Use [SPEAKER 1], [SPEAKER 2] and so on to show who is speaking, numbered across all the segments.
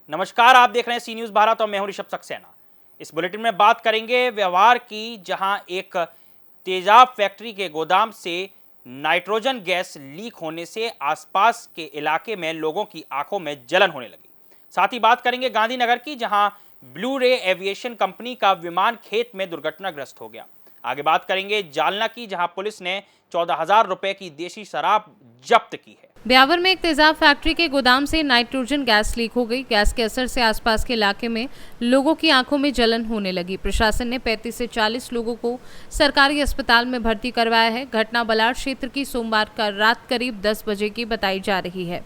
[SPEAKER 1] नमस्कार, आप देख रहे हैं सी न्यूज़ भारत और मैं हूं ऋषभ सक्सेना। इस बुलेटिन में बात करेंगे व्यवहार की, जहां एक तेजाब फैक्ट्री के गोदाम से नाइट्रोजन गैस लीक होने से आसपास के इलाके में लोगों की आंखों में जलन होने लगी। साथ ही बात करेंगे गांधीनगर की, जहां ब्लू रे एविएशन कंपनी का विमान खेत में दुर्घटनाग्रस्त हो गया। आगे बात करेंगे जालना की, जहां पुलिस ने 14,000 रुपए की देशी शराब जब्त की है।
[SPEAKER 2] ब्यावर में एक तेजाब फैक्ट्री के गोदाम से नाइट्रोजन गैस लीक हो गई। गैस के असर से आसपास के इलाके में लोगों की आंखों में जलन होने लगी। प्रशासन ने 35 से 40 लोगों को सरकारी अस्पताल में भर्ती करवाया है। घटना बलाड़ क्षेत्र की सोमवार का रात करीब 10 बजे की बताई जा रही है।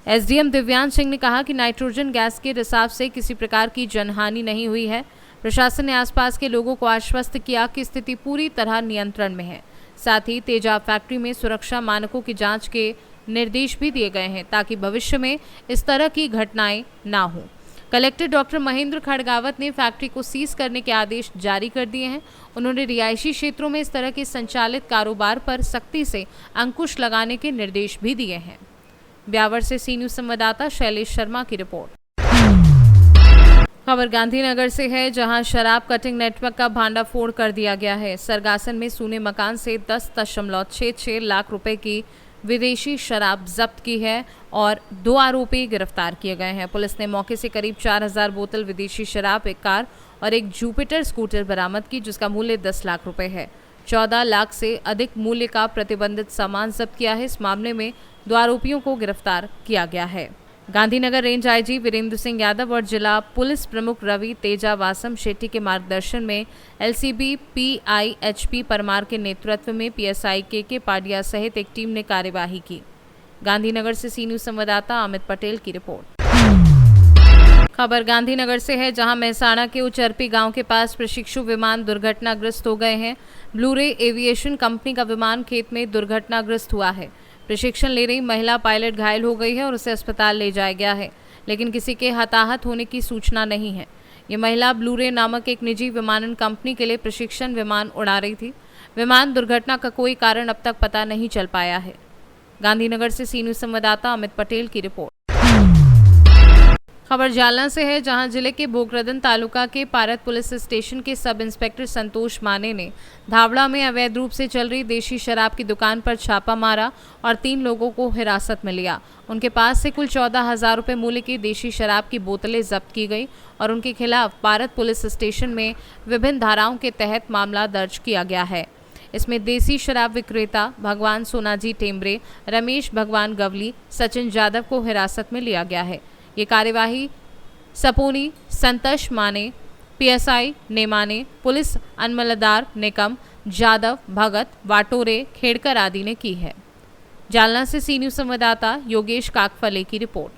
[SPEAKER 2] एसडीएम दिव्यांश सिंह ने कहा कि नाइट्रोजन गैस के रिसाव से किसी प्रकार की जनहानि नहीं हुई है। प्रशासन ने आसपास के लोगों को आश्वस्त किया कि स्थिति पूरी तरह नियंत्रण में है। साथ ही तेजाब फैक्ट्री में सुरक्षा मानकों की जांच के निर्देश भी दिए गए हैं ताकि भविष्य में इस तरह की घटनाएं ना हों। कलेक्टर डॉक्टर महेंद्र खड़गावत ने फैक्ट्री को सीज करने के आदेश जारी कर दिए हैं। उन्होंने रिहायशी क्षेत्रों में इस तरह के संचालित कारोबार पर सख्ती से अंकुश लगाने के निर्देश भी दिए हैं। ब्यावर से सी न्यूज़ संवाददाता शैलेश शर्मा की रिपोर्ट। खबर गांधीनगर से है, जहां शराब कटिंग नेटवर्क का भांडाफोड़ कर दिया गया है। सरगासन में सूने मकान से 10.66 लाख रुपए की विदेशी शराब जब्त की है और 2 आरोपी गिरफ्तार किए गए हैं। पुलिस ने मौके से करीब 4,000 बोतल विदेशी शराब, एक कार और एक जुपिटर स्कूटर बरामद की, जिसका मूल्य 10 लाख रुपए है। 14 लाख से अधिक मूल्य का प्रतिबंधित सामान जब्त किया है। इस मामले में 2 आरोपियों को गिरफ्तार किया गया है। गांधीनगर रेंज आईजी वीरेंद्र सिंह यादव और जिला पुलिस प्रमुख रवि तेजा वासम शेट्टी के मार्गदर्शन में एलसीबी पीआईएचपी परमार के नेतृत्व में पीएसआई के पाडिया सहित एक टीम ने कार्यवाही की। गांधीनगर से सी न्यूज़ संवाददाता अमित पटेल की रिपोर्ट। खबर गांधीनगर से है, जहां मेहसाणा के उचरपी गांव के पास प्रशिक्षु विमान दुर्घटनाग्रस्त हो गए हैं। ब्लू रे एविएशन कंपनी का विमान खेत में दुर्घटनाग्रस्त हुआ है। प्रशिक्षण ले रही महिला पायलट घायल हो गई है और उसे अस्पताल ले जाया गया है, लेकिन किसी के हताहत होने की सूचना नहीं है। ये महिला ब्लू रे नामक एक निजी विमानन कंपनी के लिए प्रशिक्षण विमान उड़ा रही थी। विमान दुर्घटना का कोई कारण अब तक पता नहीं चल पाया है। गांधीनगर से सी न्यूज़ संवाददाता अमित पटेल की रिपोर्ट। खबर जालना से है, जहां जिले के भोगरदन तालुका के पारत पुलिस स्टेशन के सब इंस्पेक्टर संतोष माने ने धावड़ा में अवैध रूप से चल रही देशी शराब की दुकान पर छापा मारा और 3 लोगों को हिरासत में लिया। उनके पास से कुल 14,000 रुपए मूल्य की देशी शराब की बोतलें जब्त की गई और उनके खिलाफ पारत पुलिस स्टेशन में विभिन्न धाराओं के तहत मामला दर्ज किया गया है। इसमें देसी शराब विक्रेता भगवान सोनाजी टेम्बरे, रमेश भगवान गवली, सचिन यादव को हिरासत में लिया गया है। ये कार्यवाही सपोनी, संतोष माने, पीएसआई नेमाने, पुलिस अनमलदार निकम, जादव, भगत, वाटोरे, खेड़कर आदि ने की है। जालना से सी न्यूज़ संवाददाता योगेश काकफले की रिपोर्ट।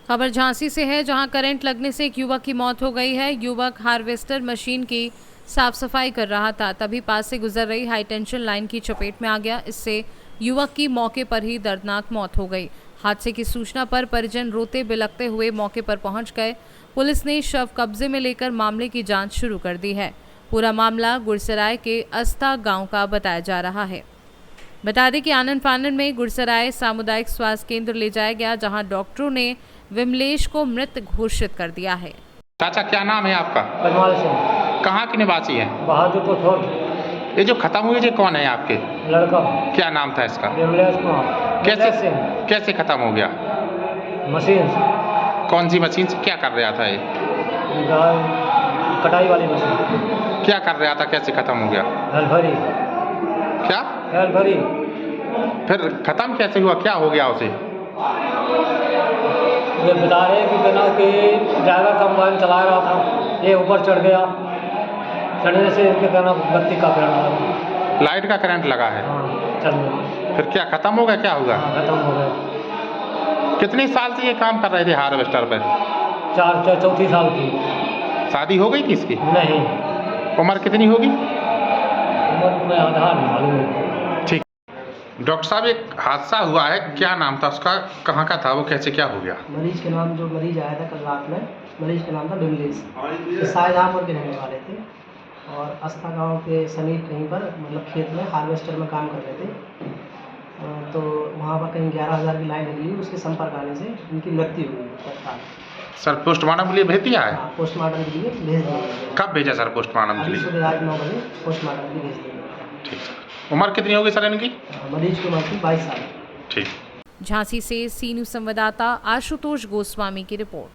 [SPEAKER 2] खबर झांसी से है, जहां करंट लगने से एक युवक की मौत हो गई है। युवक हार्वेस्टर मशीन की साफ सफाई कर रहा था, तभी पास से गुजर रही हाई टेंशन लाइन की चपेट में आ गया। इससे युवक की मौके पर ही दर्दनाक मौत हो गई। हादसे की सूचना पर परिजन रोते बिलखते हुए मौके पर पहुंच गए। पुलिस ने शव कब्जे में लेकर मामले की जांच शुरू कर दी है। पूरा मामला गुड़सराय के अस्ता गांव का बताया जा रहा है। बता दें कि आनन फानन में गुड़सराय सामुदायिक स्वास्थ्य केंद्र ले जाया गया, जहां डॉक्टरों ने विमलेश को मृत घोषित कर दिया है।
[SPEAKER 3] चाचा, क्या नाम है आपका?
[SPEAKER 4] कलमाल सिंह।
[SPEAKER 3] कहाँ के निवासी हैं?
[SPEAKER 4] बहादुरपुर थोड़।
[SPEAKER 3] ये जो खत्म हुए ये कौन है आपके?
[SPEAKER 4] लड़का।
[SPEAKER 3] क्या नाम था इसका?
[SPEAKER 4] विमलेश कुमार।
[SPEAKER 3] कैसे खत्म हो गया?
[SPEAKER 4] मशीन से।
[SPEAKER 3] कौन सी मशीन से? क्या कर रहा था ये?
[SPEAKER 4] कटाई वाली मशीन।
[SPEAKER 3] क्या कर रहा था? कैसे खत्म हो गया?
[SPEAKER 4] हल भरी।
[SPEAKER 3] क्या?
[SPEAKER 4] हल भरी।
[SPEAKER 3] फिर खत्म कैसे हुआ? क्या हो गया उसे?
[SPEAKER 4] ये बता रहे कि बिना कि ड्राइवर का मोबाइल चला रहा था, ये ऊपर चढ़ गया। चढ़ने से इसके कहना बत्ती का करंट लगा।
[SPEAKER 3] लाइट का करंट लगा है?
[SPEAKER 4] हाँ, चल गया।
[SPEAKER 3] फिर क्या खत्म हो गया? क्या होगा?
[SPEAKER 4] हाँ, खत्म हो गया।
[SPEAKER 3] कितने साल से ये काम कर रहे थे हार्वेस्टर पर?
[SPEAKER 4] 4 साल की।
[SPEAKER 3] शादी हो गई थी इसकी?
[SPEAKER 4] नहीं।
[SPEAKER 3] उम्र कितनी होगी?
[SPEAKER 4] उम्र में आधार नहीं मालूम है।
[SPEAKER 3] ठीक। डॉक्टर साहब, एक हादसा हुआ है, क्या नाम था उसका? कहाँ का था वो? कैसे क्या हो गया?
[SPEAKER 5] मरीज के नाम, जो मरीज आया था कल रात में, मरीज का नाम था विमलेश। शाहजहाँपुर के रहने वाले थे। और आस्था गांव के समीप कहीं पर मतलब खेत में हार्वेस्टर में काम कर रहे थे। तो वहाँ पर कहीं 11,000 की लाइन लगी हुई, उसके संपर्क आने से इनकी मृत्यु हुई तत्काल।
[SPEAKER 3] सर पोस्टमार्टम के लिए भेज दिया है?
[SPEAKER 5] हाँ, पोस्टमार्टम के लिए भेज दिया गया।
[SPEAKER 3] कब भेजा सर पोस्टमार्टम के
[SPEAKER 5] अभी
[SPEAKER 3] लिए?
[SPEAKER 5] सुबह आज 9 बजे पोस्टमार्टम के लिए भेज दिया गया।
[SPEAKER 3] ठीक सर। उम्र कितनी होगी सर इनकी?
[SPEAKER 5] मरीज की उम्र थी 22 साल।
[SPEAKER 3] ठीक।
[SPEAKER 2] झांसी से सी न्यूज संवाददाता आशुतोष गोस्वामी की रिपोर्ट।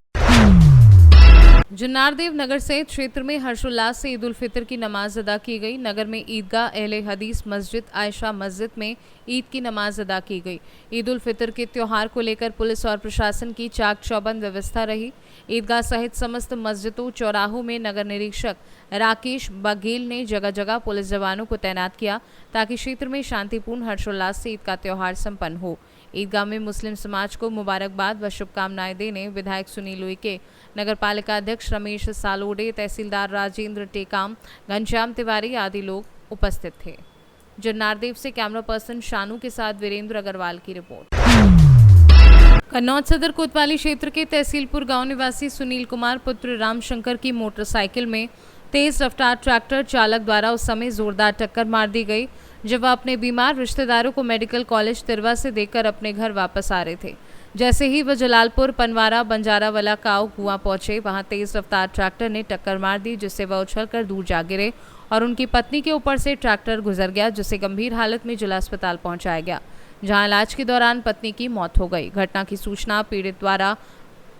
[SPEAKER 2] जुन्नारदेव नगर सहित क्षेत्र में हर्षोल्लास से ईद उल फितर की नमाज अदा की गई। नगर में ईदगाह अहले हदीस मस्जिद आयशा मस्जिद में ईद की नमाज अदा की गई। ईद उल फितर के त्योहार को लेकर पुलिस और प्रशासन की चाक चौबंद व्यवस्था रही। ईदगाह सहित समस्त मस्जिदों चौराहों में नगर निरीक्षक राकेश बघेल ने जगह जगह पुलिस जवानों को तैनात किया ताकि क्षेत्र में शांतिपूर्ण हर्षोल्लास से ईद का त्योहार संपन्न हो। ईदगाह में मुस्लिम समाज को मुबारकबाद व शुभकामनाएं देने विधायक सुनील उइके, नगर पालिका अध्यक्ष रमेश सालोडे, तहसीलदार राजेंद्र टेकाम, घनश्याम तिवारी आदि लोग उपस्थित थे। जुन्नारदेव से कैमरा पर्सन शानू के साथ वीरेंद्र अग्रवाल की रिपोर्ट। कन्नौज सदर कोतवाली क्षेत्र के तहसीलपुर गांव निवासी सुनील कुमार पुत्र रामशंकर की मोटरसाइकिल में तेज रफ्तार ट्रैक्टर चालक द्वारा उस समय जोरदार टक्कर मार दी गई जब वह अपने बीमार रिश्तेदारों को मेडिकल कॉलेज तिरवा से देकर अपने घर वापस आ रहे थे। जैसे ही वह जलालपुर पनवारा बंजारावाला काव कुआं पहुंचे, वहां तेज रफ्तार ट्रैक्टर ने टक्कर मार दी जिससे वह उछलकर दूर जा गिरे और उनकी पत्नी के ऊपर से ट्रैक्टर गुजर गया जिसे गंभीर हालत में जिला अस्पताल पहुंचाया गया, जहां इलाज के दौरान पत्नी की मौत हो गई। घटना की सूचना पीड़ित द्वारा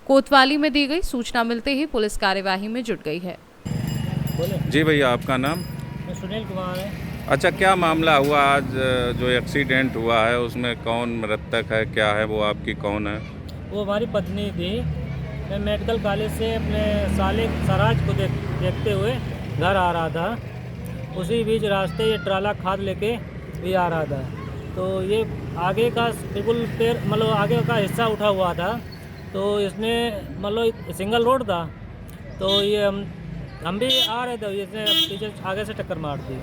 [SPEAKER 2] कोतवाली में दी गई। सूचना मिलते ही पुलिस कार्यवाही में जुट गई है।
[SPEAKER 6] जी भैया, आपका नाम?
[SPEAKER 4] सुनील कुमार है।
[SPEAKER 6] अच्छा, क्या मामला हुआ आज जो एक्सीडेंट हुआ है उसमें कौन मृतक है, क्या है, वो आपकी कौन है?
[SPEAKER 4] वो हमारी पत्नी थी। मैं मेडिकल कॉलेज से अपने साले सराज को देखते हुए घर आ रहा था। उसी बीच रास्ते ये ट्राला खाद लेके भी आ रहा था, तो ये आगे का बिल्कुल पैर मतलब आगे का हिस्सा उठा हुआ था, तो इसने मतलब सिंगल रोड था, तो ये हम भी आ रहे थे, इसने पीछे आगे से टक्कर मार दी।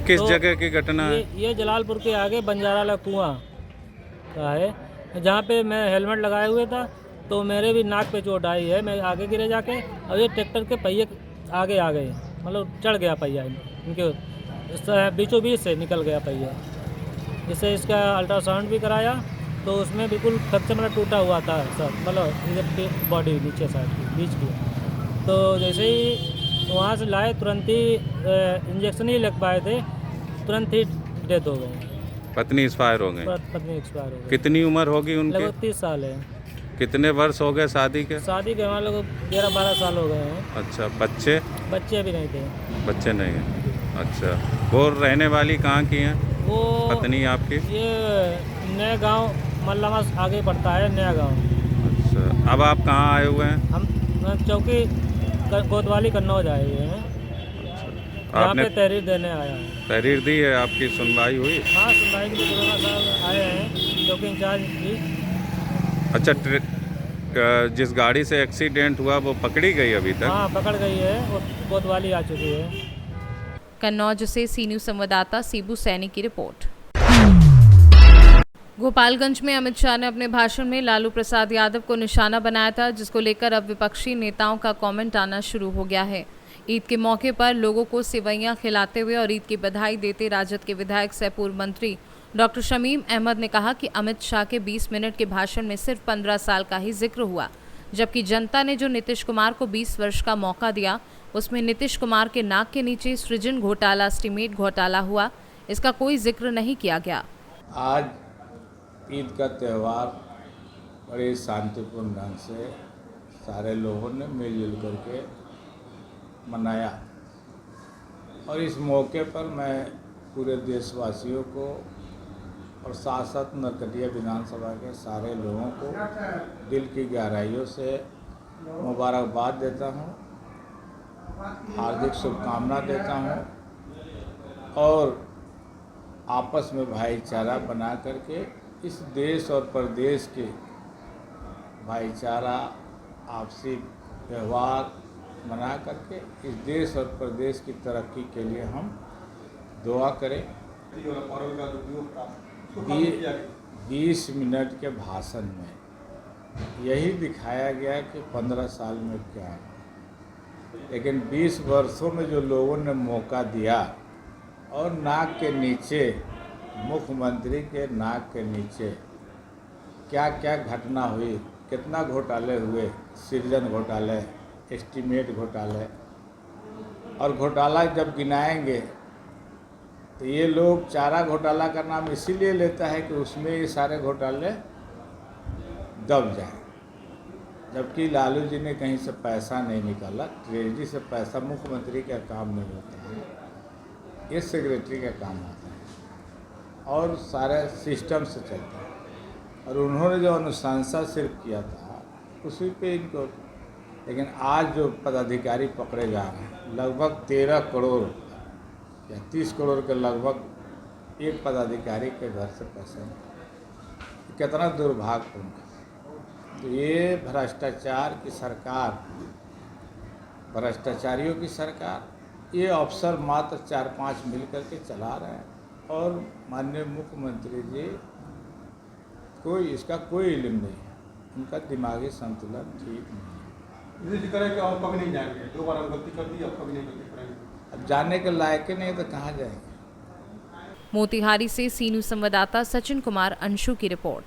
[SPEAKER 6] किस
[SPEAKER 4] तो
[SPEAKER 6] जगह की घटना है?
[SPEAKER 4] ये जलालपुर के आगे बंजारावाला कुआं का है, जहाँ पे मैं हेलमेट लगाए हुए था, तो मेरे भी नाक पे चोट आई है। मैं आगे गिरे जाके और ये ट्रैक्टर के पहिए आगे आ गए, मतलब चढ़ गया पहिया इनके बीचों बीच से निकल गया पहिया। जिससे इसका अल्ट्रासाउंड भी कराया, तो उसमें बिल्कुल फ्रैक्चर मतलब टूटा हुआ था सब, मतलब बॉडी नीचे साइड की बीच की। तो जैसे ही वहाँ से लाए, तुरंत ही इंजेक्शन ही लग पाए थे, तुरंत ही डेथ हो गई।
[SPEAKER 6] पत्नी एक्सपायर हो गई?
[SPEAKER 4] पत्नी एक्सपायर हो गई।
[SPEAKER 6] कितनी उम्र होगी उनकी?
[SPEAKER 4] लगभग 30 साल है।
[SPEAKER 6] कितने वर्ष हो गए शादी के?
[SPEAKER 4] शादी के हमारे लोग 11-12 साल हो गए हैं।
[SPEAKER 6] अच्छा, बच्चे?
[SPEAKER 4] बच्चे भी नहीं थे।
[SPEAKER 6] बच्चे नहीं हैं। अच्छा, वो रहने वाली कहाँ की हैं
[SPEAKER 4] वो
[SPEAKER 6] पत्नी आपकी?
[SPEAKER 4] ये नया गांव मल्लामा आगे पड़ता है, नया गांव।
[SPEAKER 6] अच्छा, अब आप कहाँ आए हुए हैं?
[SPEAKER 4] हम चौकी कोतवाली कन्नौज आए हुए हैं। यहाँ पे तहरीर देने आया है।
[SPEAKER 6] तहरीर दी है? आपकी सुनवाई हुई?
[SPEAKER 4] हाँ, सुनवाई के लिए दरोगा साहब आए हैं, चौकी इंचार्ज की।
[SPEAKER 6] अच्छा, जिस गाड़ी से एक्सीडेंट हुआ वो पकड़ी गई अभी तक?
[SPEAKER 4] हाँ, पकड़ गई है, वो कोतवाली आ चुकी है।
[SPEAKER 2] कन्नौज से सी न्यूज संवाददाता सीबू सैनी की रिपोर्ट। गोपालगंज में अमित शाह ने अपने भाषण में लालू प्रसाद यादव को निशाना बनाया था, जिसको लेकर अब विपक्षी नेताओं का कमेंट आना शुरू हो गया है। ईद के मौके पर लोगों को सेवैयां खिलाते हुए और ईद की बधाई देते राजद के विधायक सह पूर्व मंत्री डॉक्टर शमीम अहमद ने कहा कि अमित शाह के 20 मिनट के भाषण में सिर्फ 15 साल का ही जिक्र हुआ, जबकि जनता ने जो नीतीश कुमार को 20 वर्ष का मौका दिया उसमें नीतीश कुमार के नाक के नीचे सृजन घोटाला, एस्टीमेट घोटाला हुआ, इसका कोई जिक्र नहीं किया गया।
[SPEAKER 7] आज ईद का त्यौहार बड़े शांतिपूर्ण ढंग से सारे लोगों ने मिलजुल करके मनाया, और इस मौके पर मैं पूरे देशवासियों को और साथ साथ नरकटिया विधानसभा के सारे लोगों को दिल की गहराइयों से मुबारकबाद देता हूँ, हार्दिक शुभकामना देता हूँ, और आपस में भाईचारा बना करके इस देश और प्रदेश के भाईचारा आपसी व्यवहार बना करके इस देश और प्रदेश की तरक्की के लिए हम दुआ करें। 20 मिनट के भाषण में यही दिखाया गया कि 15 साल में क्या है। लेकिन 20 वर्षों में जो लोगों ने मौका दिया और नाक के नीचे, मुख्यमंत्री के नाक के नीचे क्या क्या घटना हुई, कितना घोटाले हुए, सृजन घोटाले, एस्टीमेट घोटाले, और घोटाला जब गिनाएंगे तो ये लोग चारा घोटाला का नाम इसीलिए लेता है कि उसमें ये सारे घोटाले दब जाए, जबकि लालू जी ने कहीं से पैसा नहीं निकाला। ट्रेजरी से पैसा मुख्यमंत्री का काम नहीं होता है, ये सेक्रेटरी का काम होता है और सारे सिस्टम से चलता है। और उन्होंने जो अनुशंसा सिर्फ किया था उसी पे इनको, लेकिन आज जो पदाधिकारी पकड़े जा रहे हैं लगभग 13 करोड़ या 30 करोड़ के लगभग एक पदाधिकारी के घर से पैसे, कितना दुर्भाग्यपूर्ण है। तो ये भ्रष्टाचार की सरकार, भ्रष्टाचारियों की सरकार, ये अफसर मात्र 4-5 मिल करके चला रहे हैं और माननीय मुख्यमंत्री जी कोई इसका कोई इल्म नहीं है, उनका दिमागी संतुलन ठीक नहीं है।
[SPEAKER 8] जिक्र है कि और कभी नहीं जाएंगे, 2 बार हम गलती कर दी, अब कभी नहीं गलती करेंगे।
[SPEAKER 7] अब जाने के लायक ही नहीं तो कहाँ जाएंगे।
[SPEAKER 2] मोतिहारी से सी न्यूज संवाददाता सचिन कुमार अंशु की रिपोर्ट।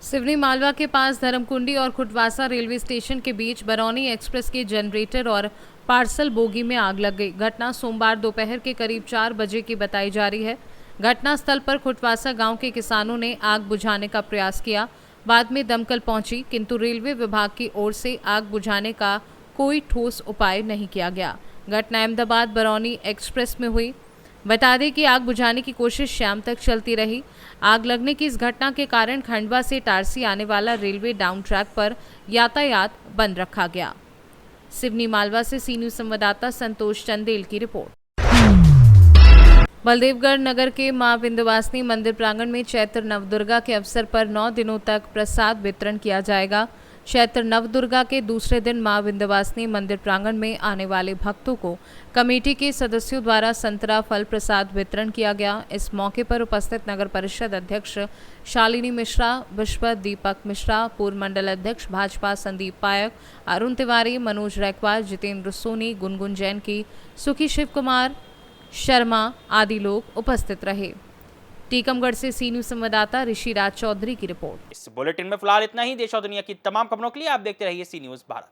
[SPEAKER 2] सिवनी मालवा के पास धर्मकुंडी और खुटवासा रेलवे स्टेशन के बीच बरौनी एक्सप्रेस के जनरेटर और पार्सल बोगी में आग लग गई। घटना सोमवार दोपहर के करीब 4 बजे की बताई जा रही है। घटनास्थल पर खुटवासा गांव के किसानों ने आग बुझाने का प्रयास किया। बाद में दमकल पहुंची, किंतु रेलवे विभाग की ओर से आग बुझाने का कोई ठोस उपाय नहीं किया गया। घटना अहमदाबाद बरौनी एक्सप्रेस में हुई। बता दें कि आग बुझाने की कोशिश शाम तक चलती रही। आग लगने की इस घटना के कारण खंडवा से टारसी आने वाला रेलवे डाउन ट्रैक पर यातायात बंद रखा गया। सिवनी मालवा से सी न्यूज संवाददाता संतोष चंदेल की रिपोर्ट। बलदेवगढ़ नगर के मां विंध्यवासिनी मंदिर प्रांगण में चैत्र नवदुर्गा के अवसर पर 9 दिनों तक प्रसाद वितरण किया जाएगा। चैत्र नवदुर्गा के दूसरे दिन मां विंध्यवासिनी मंदिर प्रांगण में आने वाले भक्तों को कमेटी के सदस्यों द्वारा संतरा फल प्रसाद वितरण किया गया। इस मौके पर उपस्थित नगर परिषद अध्यक्ष शालिनी मिश्रा, विश्व दीपक मिश्रा, पूर्व मंडल अध्यक्ष भाजपा संदीप पायक, अरुण तिवारी, मनोज रैकवार, जितेंद्र सोनी, गुनगुन जैन की, सुखी शिव कुमार शर्मा आदि लोग उपस्थित रहे। टीकमगढ़ से सी न्यूज संवाददाता ऋषि राज चौधरी की रिपोर्ट।
[SPEAKER 1] इस बुलेटिन में फिलहाल इतना ही। देश और दुनिया की तमाम खबरों के लिए आप देखते रहिए सी न्यूज भारत।